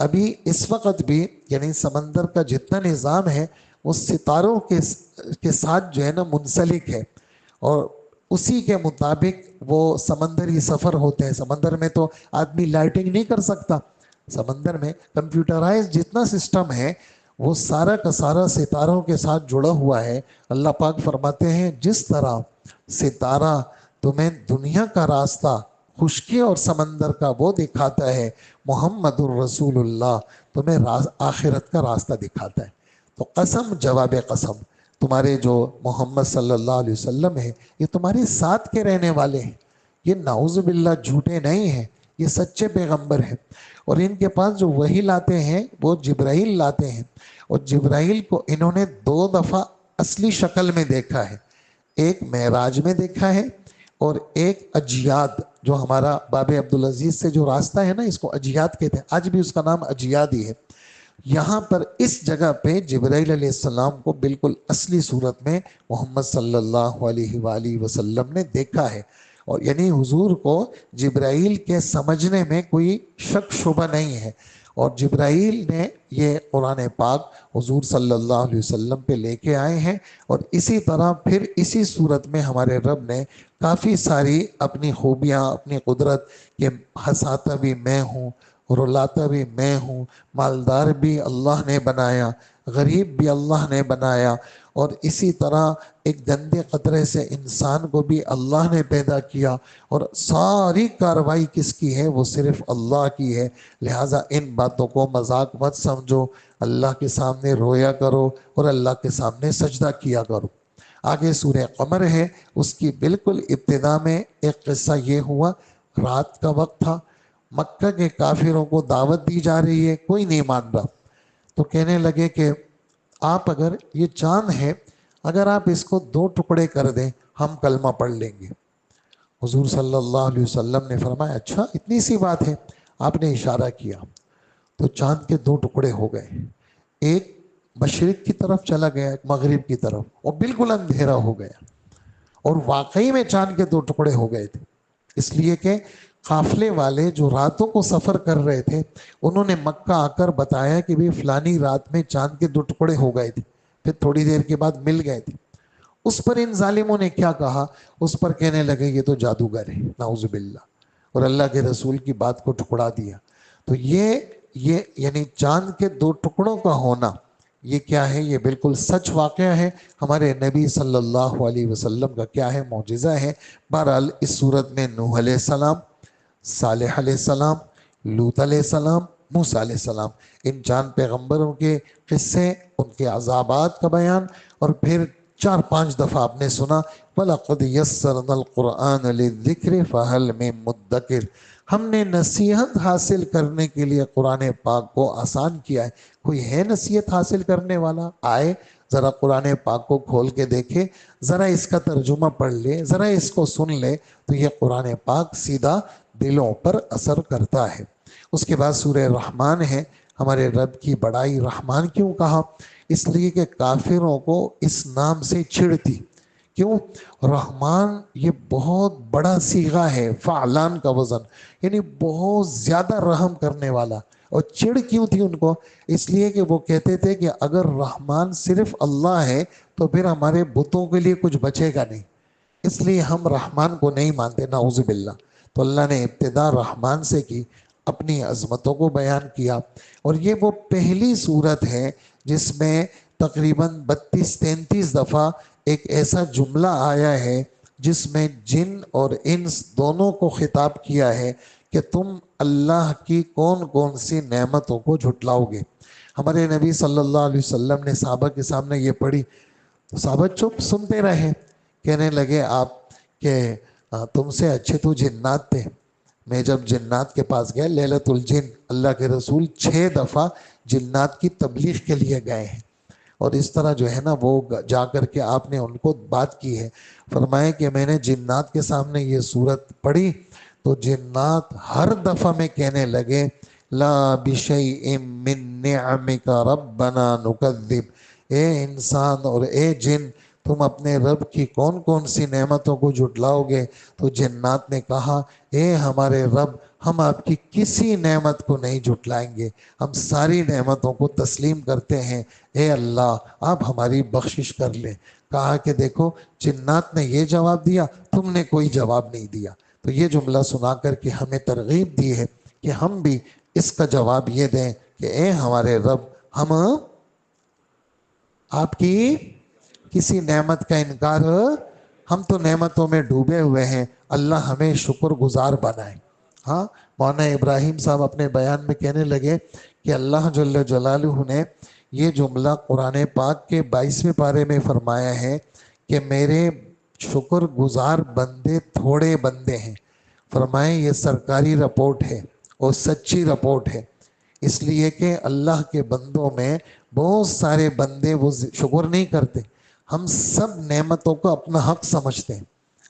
ابھی اس وقت بھی یعنی سمندر کا جتنا نظام ہے وہ ستاروں کے ساتھ جو ہے نا منسلک ہے، اور اسی کے مطابق وہ سمندری سفر ہوتے ہیں۔ سمندر میں تو آدمی لائٹنگ نہیں کر سکتا، سمندر میں کمپیوٹرائز جتنا سسٹم ہے وہ سارا کا سارا ستاروں کے ساتھ جڑا ہوا ہے۔ اللہ پاک فرماتے ہیں جس طرح ستارہ تمہیں دنیا کا راستہ، خشکی اور سمندر کا وہ دکھاتا ہے، محمد الرسول اللہ تمہیں آخرت کا راستہ دکھاتا ہے۔ تو قسم جواب قسم، تمہارے جو محمد صلی اللہ علیہ وسلم ہے یہ تمہارے ساتھ کے رہنے والے ہیں، یہ نعوذ باللہ جھوٹے نہیں ہیں، یہ سچے پیغمبر ہیں۔ اور ان کے پاس جو وحی لاتے ہیں وہ جبرائیل لاتے ہیں، اور جبرائیل کو انہوں نے 2 دفعہ اصلی شکل میں دیکھا ہے، ایک معراج میں دیکھا ہے، اور ایک اجیاد جو ہمارا باب عبدالعزیز سے جو راستہ ہے نا اس کو اجیاد کہتے ہیں، آج بھی اس کا نام اجیاد ہی ہے۔ یہاں پر اس جگہ پہ جبرائیل علیہ السلام کو بالکل اصلی صورت میں محمد صلی اللہ علیہ وآلہ وسلم نے دیکھا ہے، اور یعنی حضور کو جبرائیل کے سمجھنے میں کوئی شک شبہ نہیں ہے، اور جبرائیل نے یہ قرآن پاک حضور صلی اللہ علیہ وسلم پہ لے کے آئے ہیں، اور اسی طرح پھر اسی صورت میں ہمارے رب نے کافی ساری اپنی خوبیاں، اپنی قدرت کہ ہنساتا بھی میں ہوں، رلاتا بھی میں ہوں، مالدار بھی اللہ نے بنایا، غریب بھی اللہ نے بنایا، اور اسی طرح ایک گندے قطرے سے انسان کو بھی اللہ نے پیدا کیا، اور ساری کاروائی کس کی ہے؟ وہ صرف اللہ کی ہے۔ لہٰذا ان باتوں کو مذاق مت سمجھو، اللہ کے سامنے رویا کرو اور اللہ کے سامنے سجدہ کیا کرو۔ آگے سورہ قمر ہے، اس کی بالکل ابتدا میں ایک قصہ یہ ہوا، رات کا وقت تھا، مکہ کے کافروں کو دعوت دی جا رہی ہے، کوئی نہیں مان رہا، تو کہنے لگے کہ آپ اگر یہ چاند ہے اگر آپ اس کو 2 ٹکڑے کر دیں ہم کلمہ پڑھ لیں گے۔ حضور صلی اللہ علیہ وسلم نے فرمایا اچھا اتنی سی بات ہے، آپ نے اشارہ کیا تو چاند کے 2 ٹکڑے ہو گئے، ایک مشرق کی طرف چلا گیا، ایک مغرب کی طرف، اور بالکل اندھیرا ہو گیا، اور واقعی میں چاند کے 2 ٹکڑے ہو گئے تھے، اس لیے کہ قافلے والے جو راتوں کو سفر کر رہے تھے انہوں نے مکہ آ کر بتایا کہ بھی فلانی رات میں چاند کے 2 ٹکڑے ہو گئے تھے، پھر تھوڑی دیر کے بعد مل گئے تھے۔ اس پر ان ظالموں نے کیا کہا؟ اس پر کہنے لگے یہ تو جادوگر ہے، نعوذ باللہ، اور اللہ کے رسول کی بات کو ٹکڑا دیا۔ تو یہ یعنی چاند کے 2 ٹکڑوں کا ہونا یہ کیا ہے؟ یہ بالکل سچ واقعہ ہے، ہمارے نبی صلی اللہ علیہ وسلم کا کیا ہے؟ معجزہ ہے۔ بہرحال اس صورت میں نوح علیہ السلام، صالح علیہ السلام، لوط علیہ السلام، موسیٰ علیہ السلام، ان 4 پیغمبروں کے قصے، ان کے عذابات کا بیان، اور پھر 4-5 دفعہ آپ نے سنا وَلَقَدْ يَسَّرْنَا الْقُرْآنَ لِلذِّكْرِ فَهَلْ مِن مُدَّكِرٍ، ہم نے نصیحت حاصل کرنے کے لیے قرآن پاک کو آسان کیا ہے، کوئی ہے نصیحت حاصل کرنے والا؟ آئے ذرا قرآن پاک کو کھول کے دیکھے، ذرا اس کا ترجمہ پڑھ لے، ذرا اس کو سن لے، تو یہ قرآن پاک سیدھا دلوں پر اثر کرتا ہے۔ اس کے بعد سورہ رحمان ہے، ہمارے رب کی بڑائی۔ رحمان کیوں کہا؟ اس لیے کہ کافروں کو اس نام سے چڑ تھی۔ کیوں؟ رحمان یہ بہت بڑا صیغہ ہے، فعلان کا وزن، یعنی بہت زیادہ رحم کرنے والا۔ اور چڑ کیوں تھی ان کو؟ اس لیے کہ وہ کہتے تھے کہ اگر رحمان صرف اللہ ہے تو پھر ہمارے بتوں کے لیے کچھ بچے گا نہیں، اس لیے ہم رحمان کو نہیں مانتے، نعوذ باللہ۔ تو اللہ نے ابتدا رحمان سے کی، اپنی عظمتوں کو بیان کیا، اور یہ وہ پہلی صورت ہے جس میں تقریباً 32-33 دفعہ ایک ایسا جملہ آیا ہے جس میں جن اور انس دونوں کو خطاب کیا ہے کہ تم اللہ کی کون کون سی نعمتوں کو جھٹلاؤ گے۔ ہمارے نبی صلی اللہ علیہ وسلم نے صحابہ کے سامنے یہ پڑھی تو صحابہ چپ سنتے رہے، کہنے لگے آپ کہ تم سے اچھے تو جنات تھے۔ میں جب جنات کے پاس گیا، لیلۃ الجن، اللہ کے رسول 6 دفعہ جنات کی تبلیغ کے لیے گئے ہیں، اور اس طرح جو ہے نا وہ جا کر کے آپ نے ان کو بات کی ہے۔ فرمایا کہ میں نے جنات کے سامنے یہ صورت پڑھی تو جنات ہر دفعہ میں کہنے لگے لا بشیء من نعمک ربنا نکذب، اے انسان اور اے جن تم اپنے رب کی کون کون سی نعمتوں کو جھٹلاؤ گے؟ تو جنات نے کہا اے ہمارے رب ہم آپ کی کسی نعمت کو نہیں جھٹلائیں گے، ہم ساری نعمتوں کو تسلیم کرتے ہیں، اے اللہ آپ ہماری بخشش کر لیں۔ کہا کہ دیکھو جنات نے یہ جواب دیا، تم نے کوئی جواب نہیں دیا۔ تو یہ جملہ سنا کر کے ہمیں ترغیب دی ہے کہ ہم بھی اس کا جواب یہ دیں کہ اے ہمارے رب، ہم آپ کی کسی نعمت کا انکار، ہم تو نعمتوں میں ڈوبے ہوئے ہیں، اللہ ہمیں شکر گزار بنائے۔ ہاں، مولانا ابراہیم صاحب اپنے بیان میں کہنے لگے کہ اللہ جل جلالہ نے یہ جملہ قرآن پاک کے 22ویں پارے میں فرمایا ہے کہ میرے شکر گزار بندے تھوڑے بندے ہیں۔ فرمائے یہ سرکاری رپورٹ ہے اور سچی رپورٹ ہے، اس لیے کہ اللہ کے بندوں میں بہت سارے بندے وہ شکر نہیں کرتے۔ ہم سب نعمتوں کو اپنا حق سمجھتے ہیں،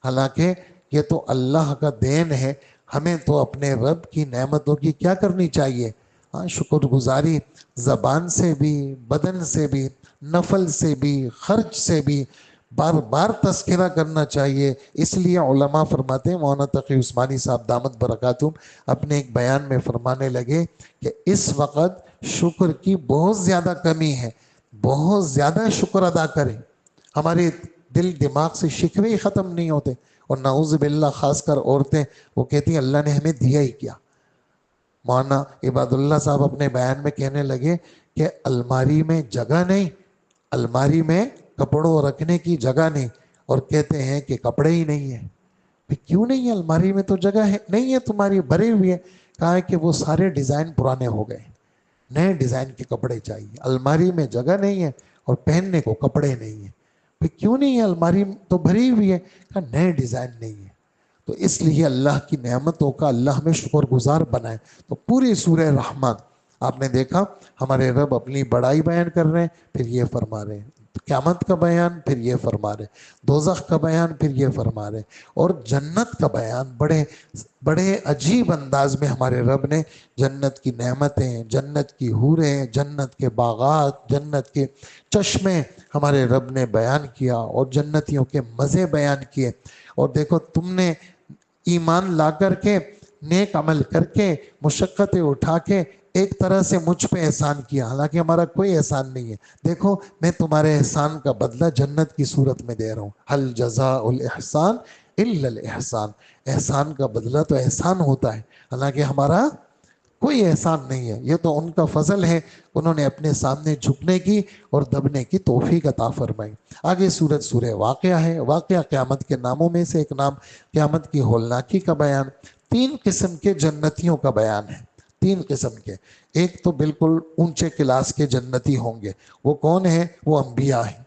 حالانکہ یہ تو اللہ کا دین ہے۔ ہمیں تو اپنے رب کی نعمتوں کی کیا کرنی چاہیے؟ ہاں، شکر گزاری زبان سے بھی، بدن سے بھی، نفل سے بھی، خرچ سے بھی بار بار تذکرہ کرنا چاہیے۔ اس لیے علماء فرماتے ہیں، مولانا تقی عثمانی صاحب دامت برکاتہم اپنے ایک بیان میں فرمانے لگے کہ اس وقت شکر کی بہت زیادہ کمی ہے، بہت زیادہ شکر ادا کریں۔ ہمارے دل دماغ سے شکوے ہی ختم نہیں ہوتے، اور نعوذ باللہ خاص کر عورتیں وہ کہتی ہیں اللہ نے ہمیں دیا ہی کیا۔ مولانا عباد اللہ صاحب اپنے بیان میں کہنے لگے کہ الماری میں جگہ نہیں، الماری میں کپڑوں رکھنے کی جگہ نہیں، اور کہتے ہیں کہ کپڑے ہی نہیں ہیں۔ کیوں نہیں ہے؟ الماری میں تو جگہ ہے، نہیں ہے تمہاری، بھری ہوئی ہے۔ کہا ہے کہ وہ سارے ڈیزائن پرانے ہو گئے، نئے ڈیزائن کے کپڑے چاہیے۔ الماری میں جگہ نہیں ہے اور پہننے کو کپڑے نہیں ہیں۔ کیوں نہیں ہے؟ الماری تو بھری ہوئی ہے۔ کہا نئے ڈیزائن نہیں ہے۔ تو اس لیے اللہ کی نعمتوں کا اللہ ہمیں شکر گزار بنائے۔ تو پوری سورہ رحمان آپ نے دیکھا ہمارے رب اپنی بڑائی بیان کر رہے ہیں، پھر یہ فرما رہے ہیں قیامت کا بیان، پھر یہ فرما رہے دوزخ کا بیان، پھر یہ فرما رہے اور جنت کا بیان بڑے عجیب انداز میں ہمارے رب نے جنت کی نعمتیں، جنت کی حوریں، جنت کے باغات، جنت کے چشمے ہمارے رب نے بیان کیا، اور جنتیوں کے مزے بیان کیے۔ اور دیکھو تم نے ایمان لا کر کے، نیک عمل کر کے، مشقتیں اٹھا کے ایک طرح سے مجھ پہ احسان کیا، حالانکہ ہمارا کوئی احسان نہیں ہے۔ دیکھو میں تمہارے احسان کا بدلہ جنت کی صورت میں دے رہا ہوں۔ هل جزاء الاحسان الا الاحسان، احسان کا بدلہ تو احسان ہوتا ہے، حالانکہ ہمارا کوئی احسان نہیں ہے، یہ تو ان کا فضل ہے، انہوں نے اپنے سامنے جھکنے کی اور دبنے کی توفیق عطا فرمائی۔ آگے سورہ واقعہ ہے، واقعہ قیامت کے ناموں میں سے ایک نام، قیامت کی ہولناکی کا بیان، 3 قسم کے جنتیوں کا بیان ہے، 3 قسم کے۔ ایک تو بالکل اونچے کلاس کے جنتی ہوں گے، وہ کون ہیں؟ وہ انبیاء ہیں،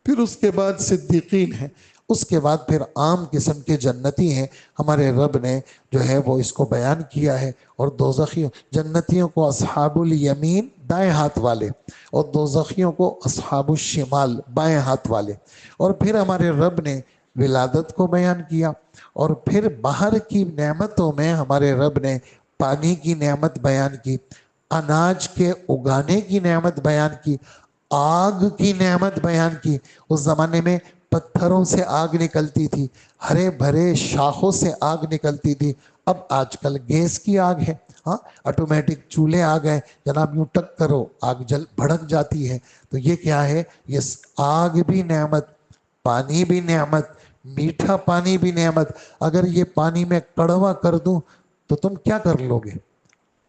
پھر اس کے بعد صدیقین ہیں، اس کے بعد پھر عام قسم کے جنتی ہیں۔ ہمارے رب نے جو ہے وہ اس کو بیان کیا ہے، اور دوزخی جنتیوں کو اصحاب الیمین دائیں ہاتھ والے، اور دوزخیوں کو اصحاب الشمال بائیں ہاتھ والے۔ اور پھر ہمارے رب نے ولادت کو بیان کیا، اور پھر باہر کی نعمتوں میں ہمارے رب نے پانی کی نعمت بیان کی، اناج کے اگانے کی نعمت بیان کی، آگ کی نعمت بیان کی۔ اس زمانے میں پتھروں سے آگ نکلتی تھی، ہرے بھرے شاخوں سے آگ نکلتی تھی، اب آج کل گیس کی آگ ہے، ہاں آٹومیٹک چولہے آ گئے، جناب یوں ٹک کرو آگ جل بھڑک جاتی ہے۔ تو یہ کیا ہے؟ یہ آگ بھی نعمت، پانی بھی نعمت، میٹھا پانی بھی نعمت۔ اگر یہ پانی میں کڑوا کر دوں تو تم کیا کر لو گے؟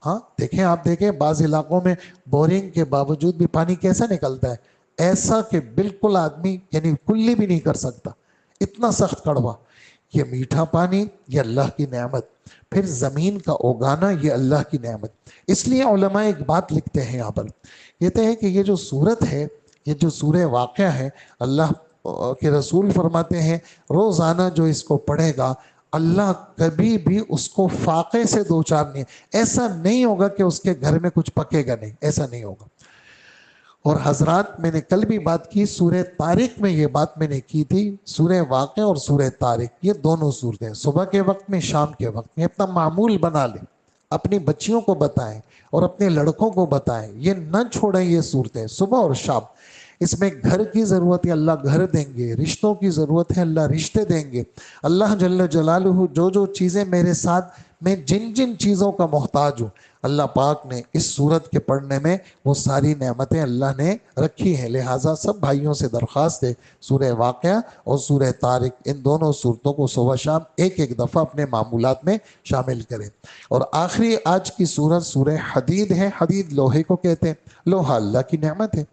ہاں دیکھیں، آپ دیکھیں بعض علاقوں میں بورنگ کے باوجود بھی پانی کیسا نکلتا ہے، ایسا کہ بالکل آدمی یعنی کلی بھی نہیں کر سکتا، اتنا سخت کڑوا۔ یہ میٹھا پانی، یہ اللہ کی نعمت۔ پھر زمین کا اگانا، یہ اللہ کی نعمت۔ اس لیے علماء ایک بات لکھتے ہیں یہاں پر، کہتے ہیں کہ یہ جو سورت ہے، یہ جو سورہ واقعہ ہے، اللہ کے رسول فرماتے ہیں روزانہ جو اس کو پڑھے گا اللہ کبھی بھی اس کو فاقے سے دوچار نہیں، ایسا نہیں ہوگا کہ اس کے گھر میں کچھ پکے گا نہیں، ایسا نہیں ہوگا۔ اور حضرات میں نے کل بھی بات کی، سورہ طارق میں یہ بات میں نے کی تھی، سورہ واقعہ اور سورہ طارق یہ دونوں صورتیں صبح کے وقت میں، شام کے وقت میں اپنا معمول بنا لیں، اپنی بچیوں کو بتائیں اور اپنے لڑکوں کو بتائیں، یہ نہ چھوڑیں یہ صورتیں صبح اور شام۔ اس میں گھر کی ضرورت ہے، اللہ گھر دیں گے، رشتوں کی ضرورت ہے، اللہ رشتے دیں گے۔ اللہ جل جلالہ جو چیزیں میرے ساتھ میں جن جن چیزوں کا محتاج ہوں اللہ پاک نے اس سورت کے پڑھنے میں وہ ساری نعمتیں اللہ نے رکھی ہیں. لہٰذا سب بھائیوں سے درخواست ہے سورہ واقعہ اور سورہ طارق ان دونوں صورتوں کو صبح شام ایک ایک دفعہ اپنے معمولات میں شامل کریں. اور آخری آج کی سورت سورہ حدید ہے. حدید لوہے کو کہتے ہیں. لوہا اللہ کی نعمت ہے.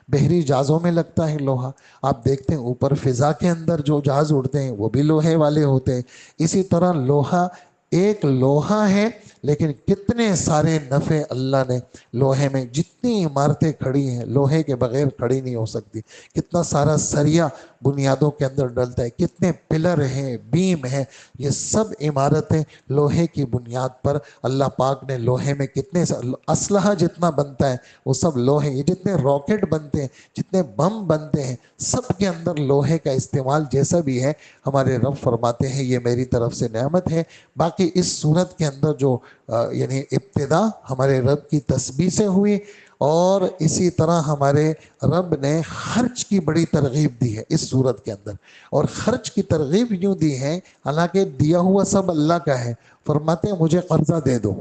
بحری جہازوں میں لگتا ہے لوہا. آپ دیکھتے ہیں اوپر فضا کے اندر جو جہاز اڑتے ہیں وہ بھی لوہے والے ہوتے ہیں. اسی طرح لوہا ایک لوہا ہے لیکن کتنے سارے نفع اللہ نے لوہے میں. جتنی عمارتیں کھڑی ہیں لوہے کے بغیر کھڑی نہیں ہو سکتی. کتنا سارا سریا بنیادوں کے اندر ڈلتا ہے. کتنے پلر ہیں بیم ہیں. یہ سب عمارتیں لوہے کی بنیاد پر اللہ پاک نے لوہے میں کتنے اسلحہ جتنا بنتا ہے وہ سب لوہے. یہ جتنے راکٹ بنتے ہیں جتنے بم بنتے ہیں سب کے اندر لوہے کا استعمال جیسا بھی ہے ہمارے رب فرماتے ہیں یہ میری طرف سے نعمت ہے. باقی اس صورت کے اندر جو یعنی ابتدا ہمارے رب کی تسبیح سے ہوئی اور اسی طرح ہمارے رب نے خرچ کی بڑی ترغیب دی ہے اس صورت کے اندر. اور خرچ کی ترغیب یوں دی ہے حالانکہ دیا ہوا سب اللہ کا ہے. فرماتے ہیں مجھے قرضہ دے دو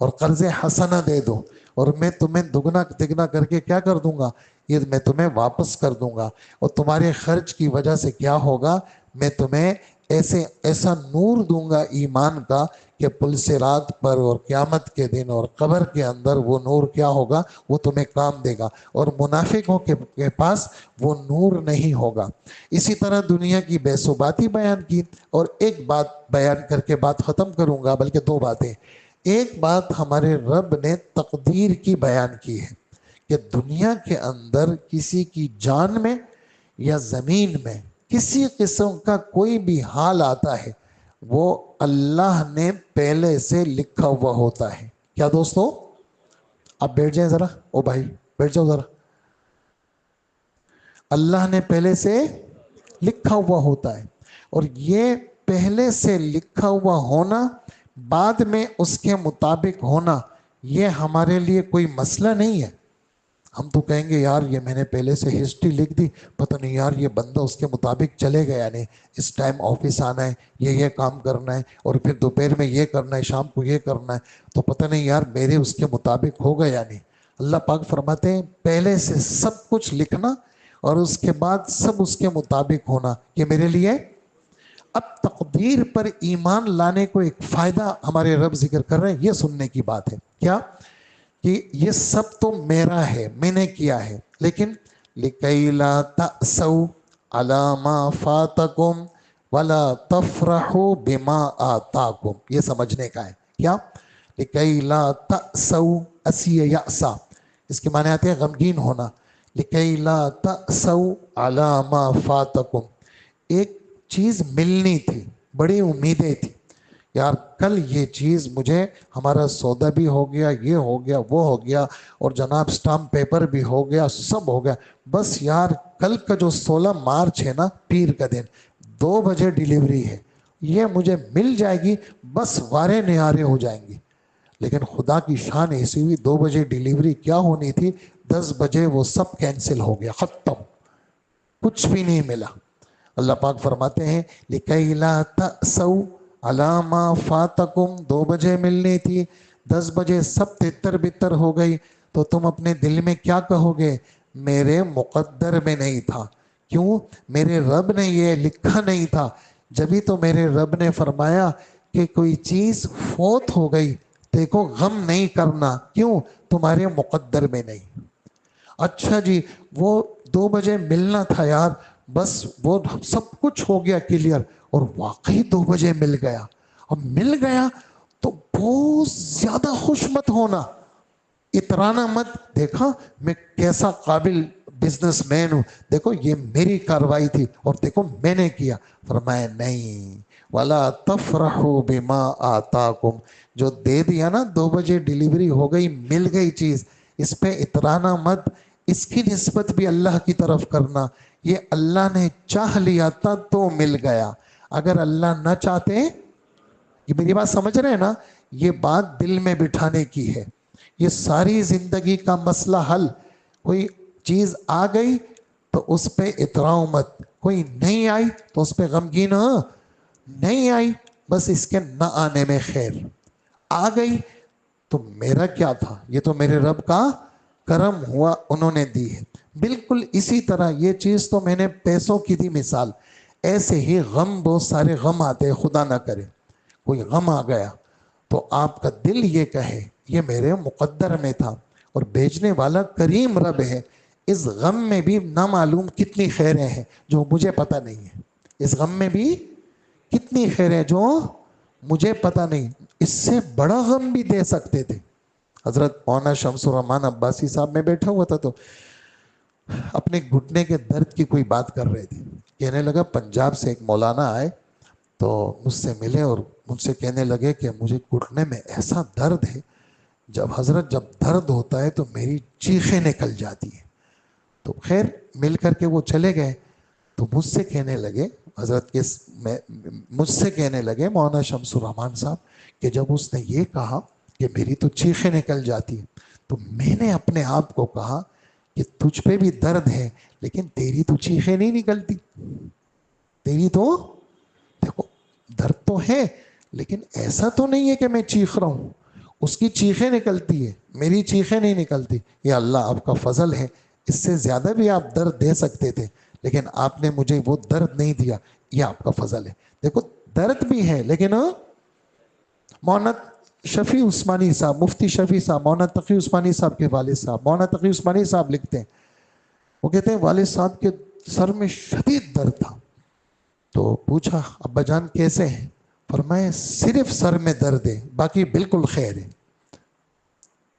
اور قرض حسنہ دے دو اور میں تمہیں دگنا تگنا کر کے کیا کر دوں گا یہ میں تمہیں واپس کر دوں گا. اور تمہارے خرچ کی وجہ سے کیا ہوگا میں تمہیں ایسا نور دوں گا ایمان کا کہ پل صراط پر اور قیامت کے دن اور قبر کے اندر وہ نور کیا ہوگا وہ تمہیں کام دے گا. اور منافقوں کے پاس وہ نور نہیں ہوگا. اسی طرح دنیا کی بے ثباتی بیان کی. اور ایک بات بیان کر کے بات ختم کروں گا بلکہ دو باتیں. ایک بات ہمارے رب نے تقدیر کی بیان کی ہے کہ دنیا کے اندر کسی کی جان میں یا زمین میں کسی قسم کا کوئی بھی حال آتا ہے وہ اللہ نے پہلے سے لکھا ہوا ہوتا ہے. کیا دوستو آپ بیٹھ جائیں ذرا. او بھائی بیٹھ جاؤ ذرا. اللہ نے پہلے سے لکھا ہوا ہوتا ہے اور یہ پہلے سے لکھا ہوا ہونا بعد میں اس کے مطابق ہونا یہ ہمارے لیے کوئی مسئلہ نہیں ہے. ہم تو کہیں گے یار یہ میں نے پہلے سے ہسٹری لکھ دی پتہ نہیں یار یہ بندہ اس کے مطابق چلے گیا نہیں. اس ٹائم آفس آنا ہے یہ کام کرنا ہے اور پھر دوپہر میں یہ کرنا ہے شام کو یہ کرنا ہے تو پتہ نہیں یار میرے اس کے مطابق ہو گیا نہیں. اللہ پاک فرماتے ہیں پہلے سے سب کچھ لکھنا اور اس کے بعد سب اس کے مطابق ہونا یہ میرے لیے. اب تقدیر پر ایمان لانے کو ایک فائدہ ہمارے رب ذکر کر رہے ہیں. یہ سننے کی بات ہے کیا کہ یہ سب تو میرا ہے میں نے کیا ہے لیکن لِكَيْ لَا تَأْسَوْا عَلَى مَا فَاتَكُمْ وَلَا تَفْرَحُوا بِمَا آتَاكُمْ. یہ سمجھنے کا ہے کیا لِكَيْ لَا تَأْسَوْا اسی یأسا اس کے معنی آتے ہیں غمگین ہونا. لِكَيْ لَا تَأْسَوْا عَلَى مَا فَاتَكُمْ. ایک چیز ملنی تھی بڑی امیدیں تھی یار کل یہ چیز مجھے ہمارا سودا بھی ہو گیا یہ ہو گیا وہ ہو گیا اور جناب سٹامپ پیپر بھی ہو گیا سب ہو گیا بس یار کل کا جو 16 مارچ ہے نا پیر کا دن 2 بجے ڈیلیوری ہے یہ مجھے مل جائے گی بس وارے نہارے ہو جائیں گی. لیکن خدا کی شان ایسی ہوئی 2 بجے ڈیلیوری کیا ہونی تھی 10 بجے وہ سب کینسل ہو گیا ختم کچھ بھی نہیں ملا. اللہ پاک فرماتے ہیں لِكَيْ لَا تَأْسَوْا عَلَى مَا فَاتَكُمْ 2 بجے ملنی تھی 10 بجے سب تتر بتر ہو گئی تو تم اپنے دل میں کیا کہو گے میرے مقدر میں نہیں تھا. کیوں میرے رب نے یہ لکھا نہیں تھا. جبھی تو میرے رب نے فرمایا کہ کوئی چیز فوت ہو گئی دیکھو غم نہیں کرنا کیوں تمہارے مقدر میں نہیں. اچھا جی وہ 2 بجے ملنا تھا یار بس وہ سب کچھ ہو گیا کلیئر اور واقعی 2 بجے مل گیا. اب مل گیا تو بہت زیادہ خوش مت ہونا اترانا مت دیکھا میں کیسا قابل بزنس مین ہوں دیکھو یہ میری کاروائی تھی اور دیکھو میں نے کیا. فرمایا نہیں وَلَا تَفْرَحُوا بِمَا آتَاكُمْ جو دے دیا نا 2 بجے ڈیلیوری ہو گئی مل گئی چیز اس پہ اترانا مت. اس کی نسبت بھی اللہ کی طرف کرنا یہ اللہ نے چاہ لیا تھا تو مل گیا. اگر اللہ نہ چاہتے یہ میری بات سمجھ رہے ہیں نا یہ بات دل میں بٹھانے کی ہے. یہ ساری زندگی کا مسئلہ حل. کوئی چیز آ گئی تو اس پہ اتراؤ مت کوئی نہیں آئی تو اس پہ غمگین نہیں آئی بس اس کے نہ آنے میں خیر. آ گئی تو میرا کیا تھا، یہ تو میرے رب کا کرم ہوا، انہوں نے دی ہے۔ بالکل اسی طرح یہ چیز تو میں نے پیسوں کی دی مثال، ایسے ہی غم، بہت سارے غم آتے ہیں، خدا نہ کرے کوئی غم آ گیا تو آپ کا دل یہ کہے یہ میرے مقدر میں تھا، اور بھیجنے والا کریم رب ہے، اس غم میں بھی نہ معلوم کتنی خیریں ہیں جو مجھے پتہ نہیں ہے، اس غم میں بھی کتنی خیریں جو مجھے پتہ نہیں، اس سے بڑا غم بھی دے سکتے تھے۔ حضرت مولانا شمس الرحمان عباسی صاحب میں بیٹھا ہوا تھا تو اپنے گھٹنے کے درد کی کوئی بات کر رہے تھے، کہنے لگا پنجاب سے ایک مولانا آئے تو مجھ سے ملے اور مجھ سے کہنے لگے کہ مجھے گھٹنے میں ایسا درد ہے، حضرت جب درد ہوتا ہے تو میری چیخیں نکل جاتی ہیں۔ تو خیر مل کر کے وہ چلے گئے تو مجھ سے کہنے لگے حضرت کے مجھ سے کہنے لگے مولانا شمس الرحمان صاحب کہ جب اس نے یہ کہا کہ میری تو چیخیں نکل جاتی ہیں تو میں نے اپنے آپ کو کہا کہ تجھ پہ بھی درد ہے لیکن تیری تو چیخیں نہیں نکلتی، تیری تو دیکھو درد تو ہے لیکن ایسا تو نہیں ہے کہ میں چیخ رہا ہوں، اس کی چیخیں نکلتی ہے، میری چیخیں نہیں نکلتی۔ یہ اللہ آپ کا فضل ہے، اس سے زیادہ بھی آپ درد دے سکتے تھے لیکن آپ نے مجھے وہ درد نہیں دیا، یہ آپ کا فضل ہے۔ دیکھو درد بھی ہے لیکن مولانا شفیع عثمانی صاحب، مفتی شفیع صاحب، مولانا تقی عثمانی صاحب کے والد صاحب، مولانا تقی عثمانی صاحب لکھتے ہیں، وہ کہتے ہیں والد صاحب کے سر میں شدید درد تھا تو پوچھا ابا جان کیسے ہیں، فرمائے صرف سر میں درد ہے باقی بالکل خیر ہے۔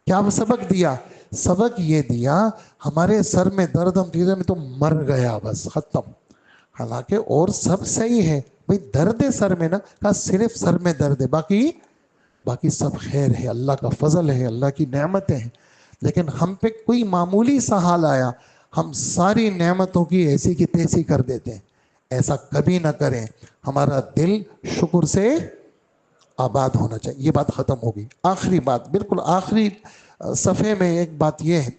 کیا سبق دیا؟ سبق یہ دیا ہمارے سر میں درد، ہم چیزیں میں تو مر گیا بس ختم، حالانکہ اور سب صحیح ہے، بھئی درد ہے سر میں نا، کہا صرف سر میں درد ہے باقی سب خیر ہے، اللہ کا فضل ہے، اللہ کی نعمتیں ہیں۔ لیکن ہم پہ کوئی معمولی سا حال آیا ہم ساری نعمتوں کی ایسی کی تیسی کر دیتے ہیں، ایسا کبھی نہ کریں، ہمارا دل شکر سے آباد ہونا چاہیے۔ یہ بات ختم ہوگی۔ آخری بات، بالکل آخری صفحے میں ایک بات یہ ہے،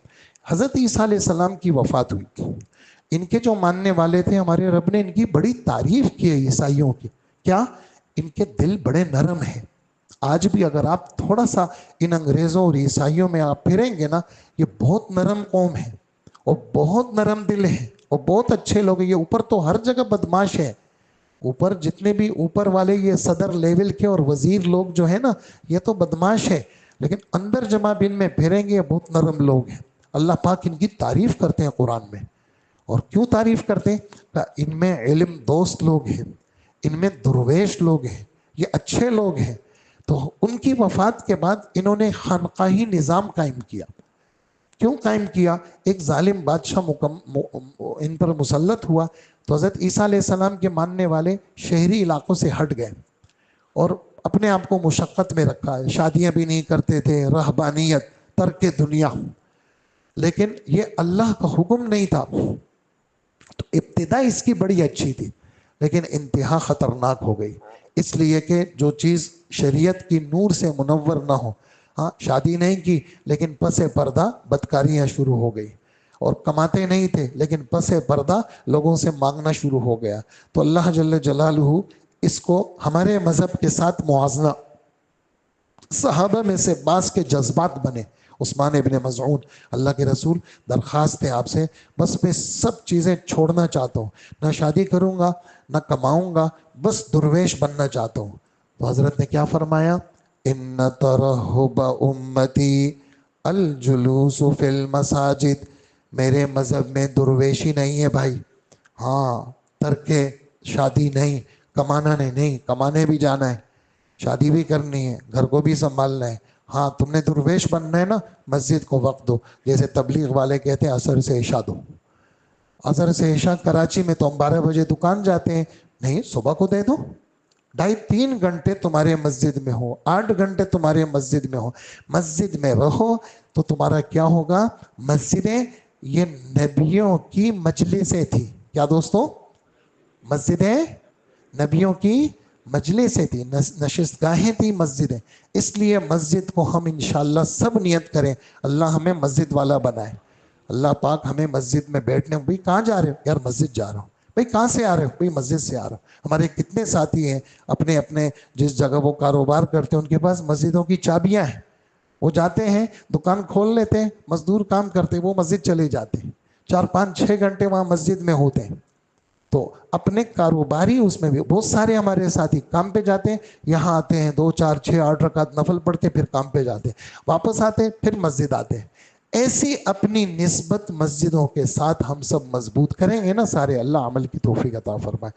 حضرت عیسیٰ علیہ السلام کی وفات ہوئی، ان کے جو ماننے والے تھے ہمارے رب نے ان کی بڑی تعریف کی ہے عیسائیوں کی، کیا؟ ان کے دل بڑے نرم ہیں۔ آج بھی اگر آپ تھوڑا سا ان انگریزوں اور عیسائیوں میں آپ پھریں گے نا، یہ بہت نرم قوم ہے اور بہت نرم دل ہے اور بہت اچھے لوگ ہیں۔ یہ اوپر تو ہر جگہ بدماش ہے، اوپر جتنے بھی اوپر والے یہ صدر لیول کے اور وزیر لوگ جو ہے نا یہ تو بدماش ہے، لیکن اندر جمع بن میں پھریں گے یہ بہت نرم لوگ ہیں۔ اللہ پاک ان کی تعریف کرتے ہیں قرآن میں، اور کیوں تعریف کرتے ہیں؟ کہ ان میں علم دوست لوگ ہیں، ان میں درویش لوگ ہیں، یہ اچھے لوگ ہیں۔ تو ان کی وفات کے بعد انہوں نے خانقاہی نظام قائم کیا۔ کیوں قائم کیا؟ ایک ظالم بادشاہ ان پر مسلط ہوا تو حضرت عیسیٰ علیہ السلام کے ماننے والے شہری علاقوں سے ہٹ گئے اور اپنے آپ کو مشقت میں رکھا ہے، شادیاں بھی نہیں کرتے تھے، رہبانیت، ترک دنیا، لیکن یہ اللہ کا حکم نہیں تھا۔ تو ابتدا اس کی بڑی اچھی تھی لیکن انتہا خطرناک ہو گئی، اس لیے کہ جو چیز شریعت کی نور سے منور نہ ہو، ہاں شادی نہیں کی لیکن پس پردہ بدکاریاں شروع ہو گئی، اور کماتے نہیں تھے لیکن پس پردہ لوگوں سے مانگنا شروع ہو گیا۔ تو اللہ جل جلالہ اس کو ہمارے مذہب کے ساتھ موازنہ، صحابہ میں سے بعض کے جذبات بنے، عثمان ابن مظعون، اللہ کے رسول درخواست ہے آپ سے، بس میں سب چیزیں چھوڑنا چاہتا ہوں، نہ شادی کروں گا نہ کماؤں گا، بس درویش بننا چاہتا ہوں۔ تو حضرت نے کیا فرمایا؟ ان ترہب امتی الجلوس فی المساجد، میرے مذہب میں درویشی نہیں ہے بھائی، ہاں ترک شادی نہیں، کمانا نہیں، کمانے بھی جانا ہے، شادی بھی کرنی ہے، گھر کو بھی سنبھالنا ہے، ہاں تم نے درویش بننا ہے نا، مسجد کو وقت دو، جیسے تبلیغ والے کہتے ہیں عصر سے عشاء دو، عصر سے عشاء کراچی میں تو ہم 12 بجے دکان جاتے ہیں، نہیں صبح کو دے دو، 2.5-3 گھنٹے تمہارے مسجد میں ہو، 8 گھنٹے تمہارے مسجد میں ہو، مسجد میں رہو تو تمہارا کیا ہوگا؟ مسجدیں یہ نبیوں کی مجلسیں تھی، کیا دوستوں؟ مسجدیں نبیوں کی مجلسیں تھی، نشست گاہیں تھی مسجدیں، اس لیے مسجد کو ہم انشاءاللہ سب نیت کریں اللہ ہمیں مسجد والا بنائے، اللہ پاک ہمیں مسجد میں بیٹھنے، بھئی کہاں جا رہے ہو؟ یار مسجد جا رہا ہوں، بھائی کہاں سے آ رہے ہو؟ بھائی مسجد سے آ رہا ہوں۔ ہمارے کتنے ساتھی ہیں اپنے اپنے جس جگہ وہ کاروبار کرتے ہیں ان کے پاس مسجدوں کی چابیاں ہیں، وہ جاتے ہیں دکان کھول لیتے ہیں، مزدور کام کرتے ہیں، وہ مسجد چلے جاتے ہیں، 4 5 6 گھنٹے وہاں مسجد میں ہوتے ہیں۔ تو اپنے کاروباری اس میں بھی بہت سارے ہمارے ساتھی کام پہ جاتے ہیں، یہاں آتے ہیں 2 4 6 8 رکعت نفل پڑھتے، پھر کام پہ جاتے ہیں، واپس آتے پھر مسجد آتے ہیں۔ ایسی اپنی نسبت مسجدوں کے ساتھ ہم سب مضبوط کریں گے نا سارے، اللہ عمل کی توفیق عطا فرمائے۔